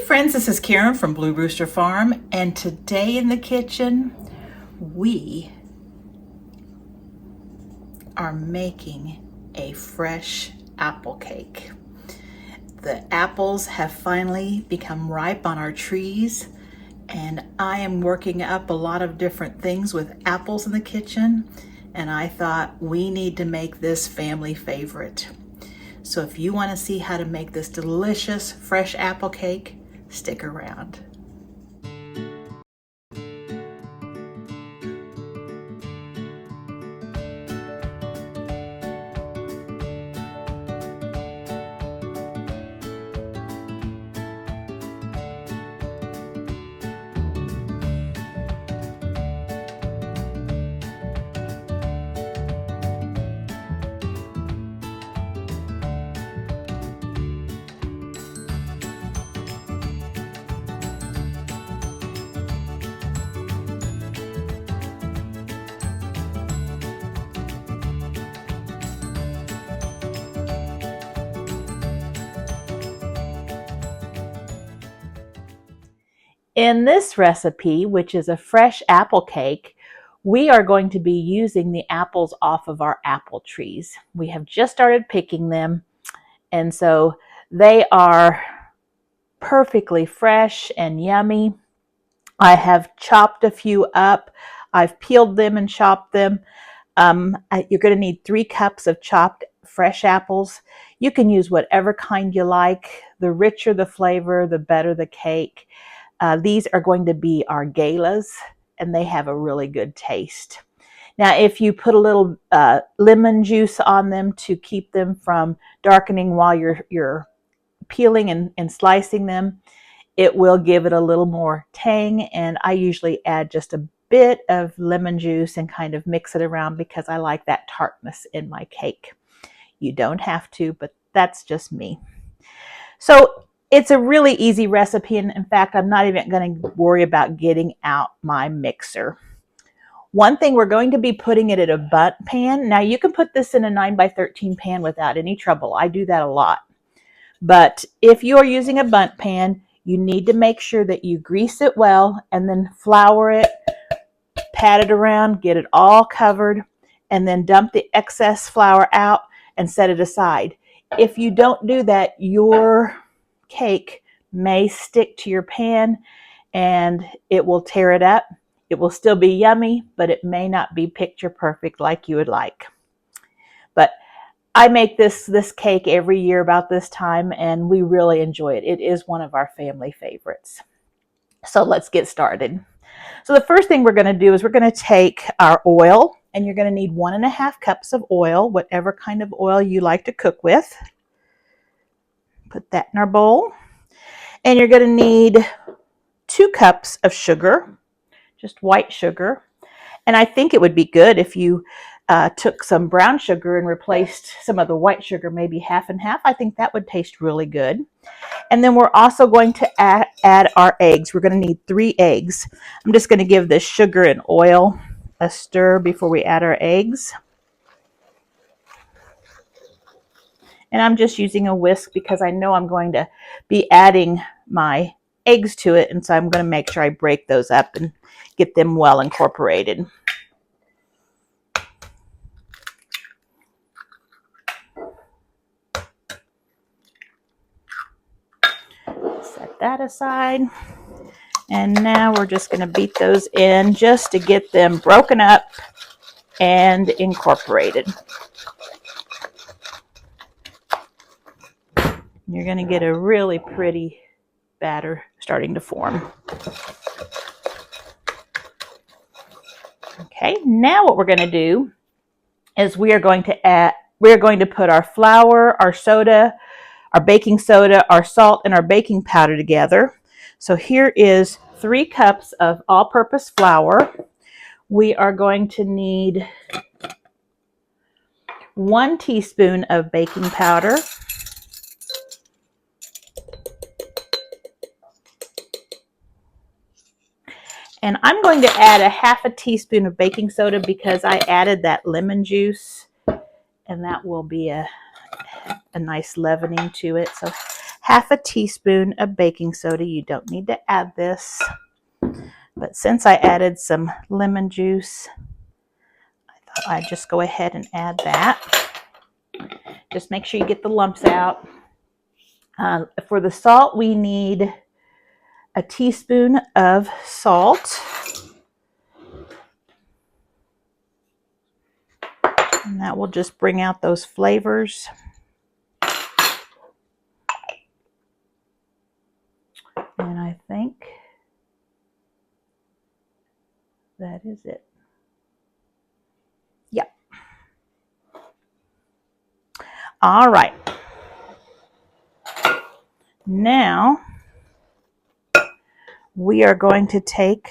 friends, this is Karen from Blue Rooster Farm, and today in the kitchen we are making a fresh apple cake. The apples have finally become ripe on our trees, and I am working up a lot of different things with apples in the kitchen, and I thought we need to make this family favorite. So if you want to see how to make this delicious fresh apple cake, stick around. In this recipe, which is a fresh apple cake, we are going to be using the apples off of our apple trees. We have just started picking them, and so they are perfectly fresh and yummy. I have chopped a few up. I've peeled them and chopped them. You're going to need 3 cups of chopped fresh apples. You can use whatever kind you like. The richer the flavor, the better the cake. These are going to be our Galas, and they have a really good taste. Now, if you put a little lemon juice on them to keep them from darkening while you're peeling and slicing them, it will give it a little more tang, and I usually add just a bit of lemon juice and kind of mix it around because I like that tartness in my cake. You don't have to, but that's just me. So it's a really easy recipe, and in fact, I'm not even going to worry about getting out my mixer. One thing, we're going to be putting it in a bundt pan. Now, you can put this in a 9x13 pan without any trouble. I do that a lot. But if you are using a bundt pan, you need to make sure that you grease it well and then flour it, pat it around, get it all covered, and then dump the excess flour out and set it aside. If you don't do that, your cake may stick to your pan and it will tear it up. It will still be yummy, but it may not be picture perfect like you would like. But I make this cake every year about this time, and we really enjoy it. It is one of our family favorites. So let's get started. So the first thing we're going to do is we're going to take our oil, and you're going to need 1.5 cups of oil, whatever kind of oil you like to cook with. Put that in our bowl. And you're going to need 2 cups of sugar, just white sugar. And I think it would be good if you took some brown sugar and replaced some of the white sugar, maybe half and half. I think that would taste really good. And then we're also going to add our eggs. We're going to need 3 eggs. I'm just going to give this sugar and oil a stir before we add our eggs. And I'm just using a whisk because I know I'm going to be adding my eggs to it, and so I'm going to make sure I break those up and get them well incorporated. Set that aside. And now we're just going to beat those in just to get them broken up and incorporated. You're going to get a really pretty batter starting to form. Okay, now what we're going to do is we are going to put our flour, our soda, our baking soda, our salt, and our baking powder together. So here is 3 cups of all-purpose flour. We are going to need 1 teaspoon of baking powder, and I'm going to add a 1/2 teaspoon of baking soda because I added that lemon juice, and that will be a nice leavening to it. So half a teaspoon of baking soda. You don't need to add this, but since I added some lemon juice, I thought I'd just go ahead and add that. Just make sure you get the lumps out. For the salt, we need a teaspoon of salt. And that will just bring out those flavors. And I think that is it. Yep. All right. Now we are going to take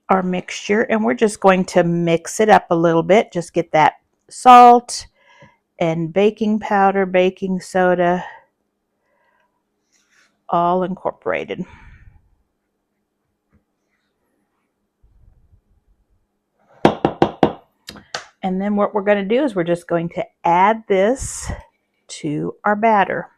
our mixture and we're just going to mix it up a little bit. Just get that salt and baking powder, baking soda all incorporated. And then what we're going to do is we're just going to add this to our batter.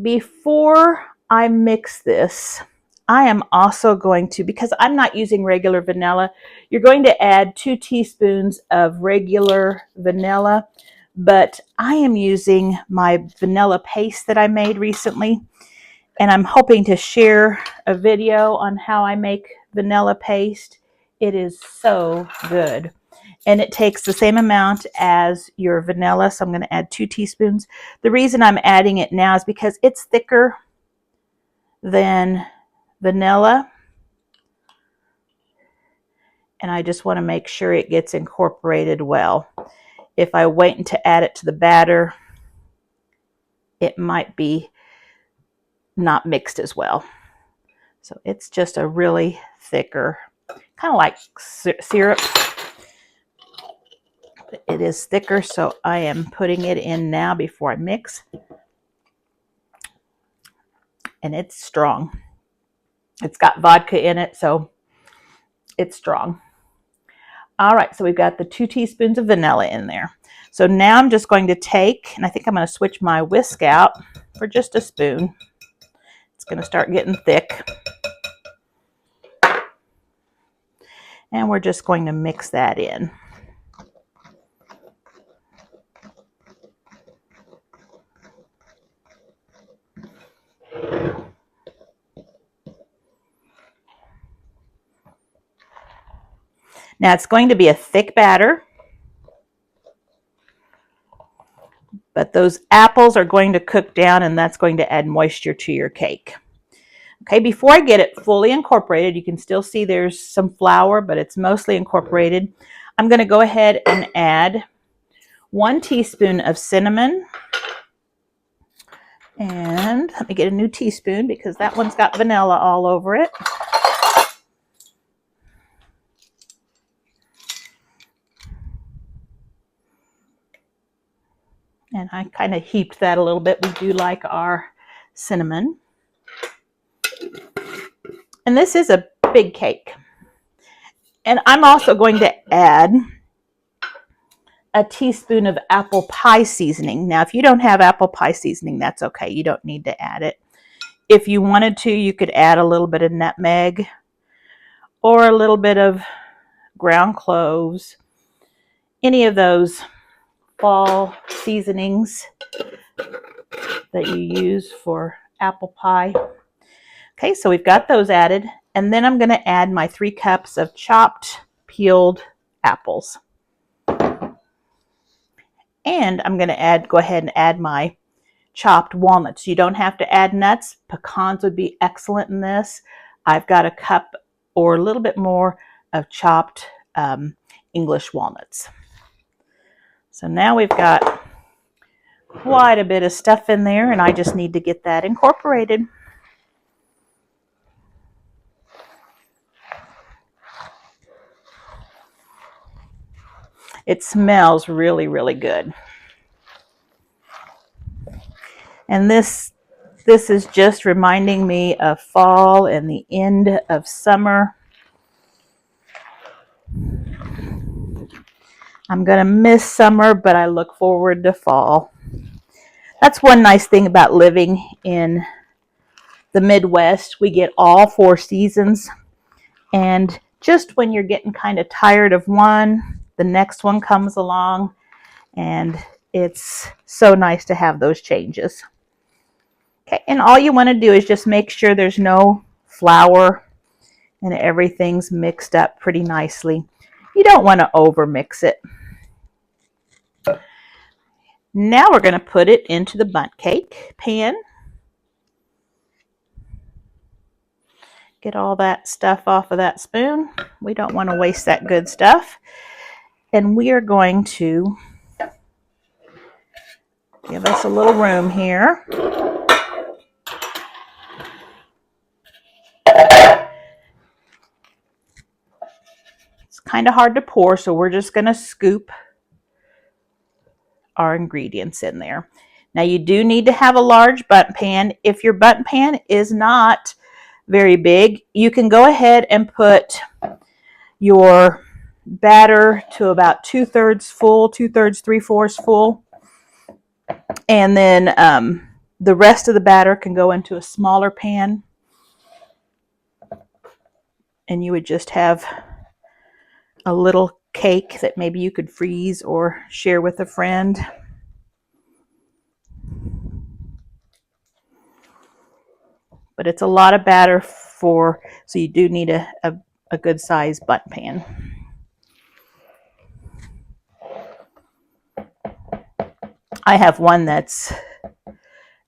Before I mix this, I am also going to, because I'm not using regular vanilla, you're going to add 2 teaspoons of regular vanilla, but I am using my vanilla paste that I made recently, and I'm hoping to share a video on how I make vanilla paste. It is so good. And it takes the same amount as your vanilla, so I'm going to add 2 teaspoons. The reason I'm adding it now is because it's thicker than vanilla, and I just want to make sure it gets incorporated well. If I wait to add it to the batter, it might be not mixed as well. So it's just a really thicker, kind of like syrup. It is thicker, so I am putting it in now before I mix. And it's strong. It's got vodka in it, so it's strong. All right, so we've got the 2 teaspoons of vanilla in there. So now I'm just going to take, and I think I'm going to switch my whisk out for just a spoon. It's going to start getting thick. And we're just going to mix that in. Now it's going to be a thick batter, but those apples are going to cook down and that's going to add moisture to your cake. Okay, before I get it fully incorporated, you can still see there's some flour, but it's mostly incorporated. I'm going to go ahead and add 1 teaspoon of cinnamon. And let me get a new teaspoon because that one's got vanilla all over it. And I kind of heaped that a little bit. We do like our cinnamon. And this is a big cake. And I'm also going to add a teaspoon of apple pie seasoning. Now, if you don't have apple pie seasoning, that's okay. You don't need to add it. If you wanted to, you could add a little bit of nutmeg or a little bit of ground cloves. Any of those fall seasonings that you use for apple pie. Okay, so we've got those added. And then I'm going to add my 3 cups of chopped peeled apples. And I'm going to go ahead and add my chopped walnuts. You don't have to add nuts. Pecans would be excellent in this. I've got a cup or a little bit more of chopped English walnuts. So now we've got quite a bit of stuff in there, and I just need to get that incorporated. It smells really, really good. And this is just reminding me of fall and the end of summer. I'm going to miss summer, but I look forward to fall. That's one nice thing about living in the Midwest. We get all 4 seasons, and just when you're getting kind of tired of one, the next one comes along, and it's so nice to have those changes. Okay, and all you want to do is just make sure there's no flour and everything's mixed up pretty nicely. You don't want to over mix it. Now we're going to put it into the bundt cake pan. Get all that stuff off of that spoon. We don't want to waste that good stuff. And we are going to give us a little room here. It's kind of hard to pour, so we're just going to scoop our ingredients in there. Now you do need to have a large bundt pan. If your bundt pan is not very big, you can go ahead and put your batter to about 2/3 full, 2/3, 3/4 full. And then the rest of the batter can go into a smaller pan. And you would just have a little cake that maybe you could freeze or share with a friend. But it's a lot of batter so you do need a good size bundt pan. I have one that's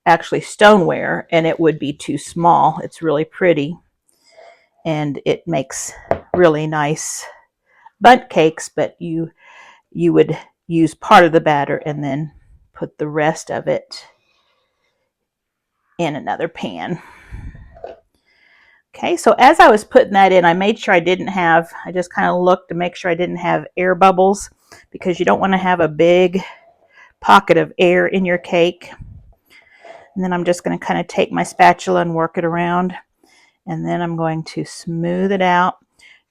actually stoneware, and it would be too small. It's really pretty, and it makes really nice bundt cakes, but you would use part of the batter and then put the rest of it in another pan. Okay, so as I was putting that in, I made sure I just kind of looked to make sure I didn't have air bubbles, because you don't want to have a big pocket of air in your cake. And then I'm just going to kind of take my spatula and work it around. And then I'm going to smooth it out.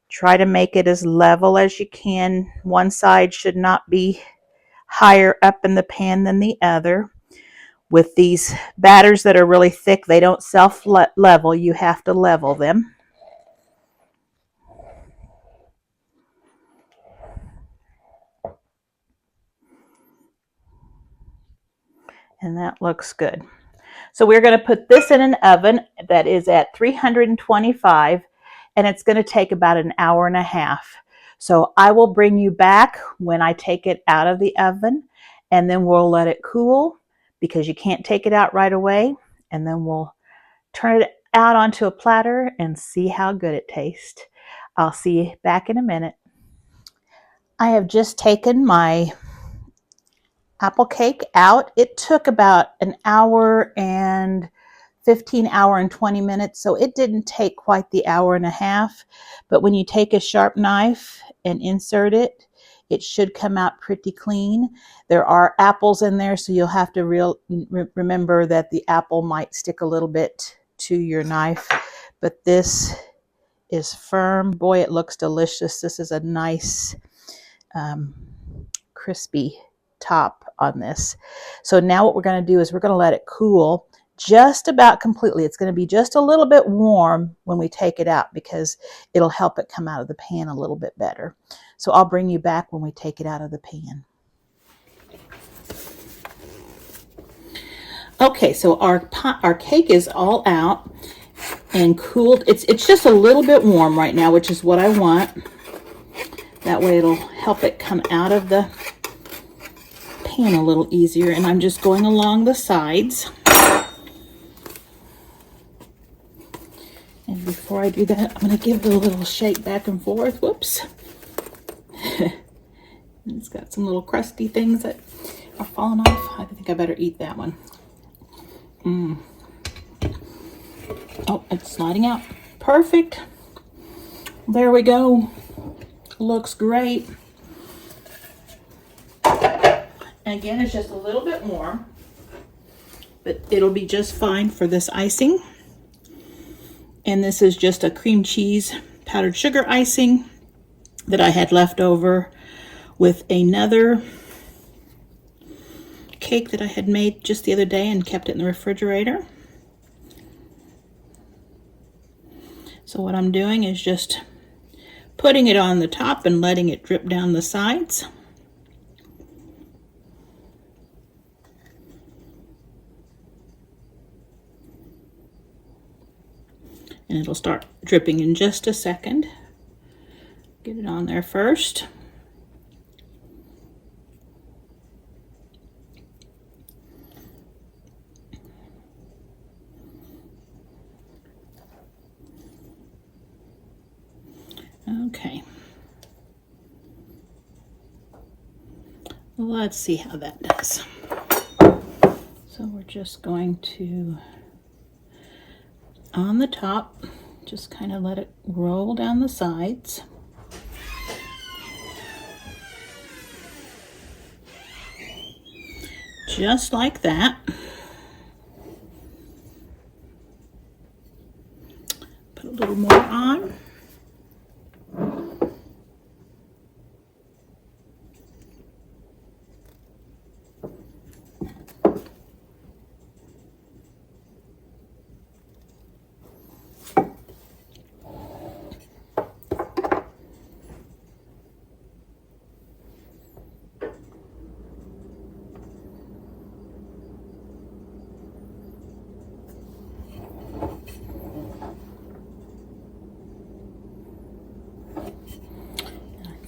Try to make it as level as you can. One side should not be higher up in the pan than the other. With these batters that are really thick, they don't self-level. You have to level them. And that looks good. So we're going to put this in an oven that is at 325, and it's going to take about an hour and a half. So I will bring you back when I take it out of the oven, and then we'll let it cool, because you can't take it out right away. And then we'll turn it out onto a platter and see how good it tastes. I'll see you back in a minute. I have just taken my apple cake out. It took about an hour and 20 minutes, so it didn't take quite the hour and a half. But when you take a sharp knife and insert it, it should come out pretty clean. There are apples in there, so you'll have to remember that the apple might stick a little bit to your knife. But this is firm. Boy, it looks delicious. This is a nice crispy top on this. So now what we're going to do is we're going to let it cool just about completely. It's going to be just a little bit warm when we take it out, because it'll help it come out of the pan a little bit better. So I'll bring you back when we take it out of the pan. Okay, so our cake is all out and cooled. It's just a little bit warm right now, which is what I want. That way it'll help it come out of the pan a little easier. And I'm just going along the sides. And before I do that, I'm going to give it a little shake back and forth. Whoops. It's got some little crusty things that are falling off. I think I better eat that one. Oh, it's sliding out. Perfect. There we go. Looks great. And again, it's just a little bit warm, but it'll be just fine for this icing. And this is just a cream cheese powdered sugar icing that I had left over with another cake that I had made just the other day and kept it in the refrigerator. So what I'm doing is just putting it on the top and letting it drip down the sides. And it'll start dripping in just a second. Get it on there first. Okay. Let's see how that does. So we're just going to, on the top, just kind of let it roll down the sides. Just like that. Put a little more on.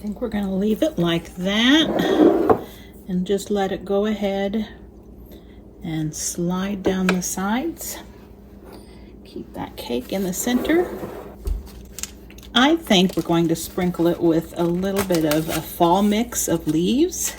I think we're going to leave it like that and just let it go ahead and slide down the sides. Keep that cake in the center. I think we're going to sprinkle it with a little bit of a fall mix of leaves.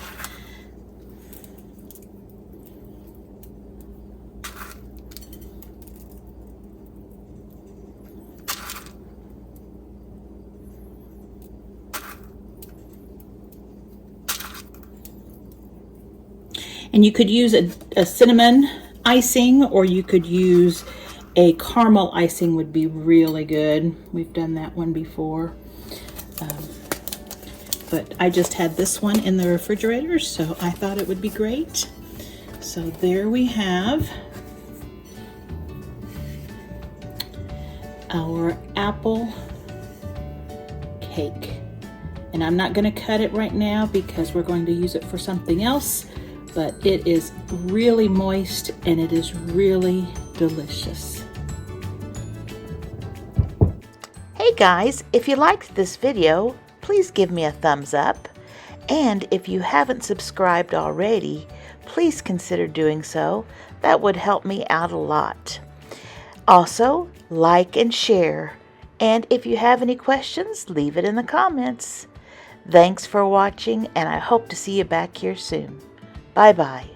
And you could use a cinnamon icing, or you could use a caramel icing, would be really good. We've done that one before. But I just had this one in the refrigerator, so I thought it would be great. So there we have our apple cake. And I'm not going to cut it right now because we're going to use it for something else. But it is really moist and it is really delicious. Hey guys, if you liked this video, please give me a thumbs up. And if you haven't subscribed already, please consider doing so. That would help me out a lot. Also, like and share. And if you have any questions, leave it in the comments. Thanks for watching, and I hope to see you back here soon. Bye-bye.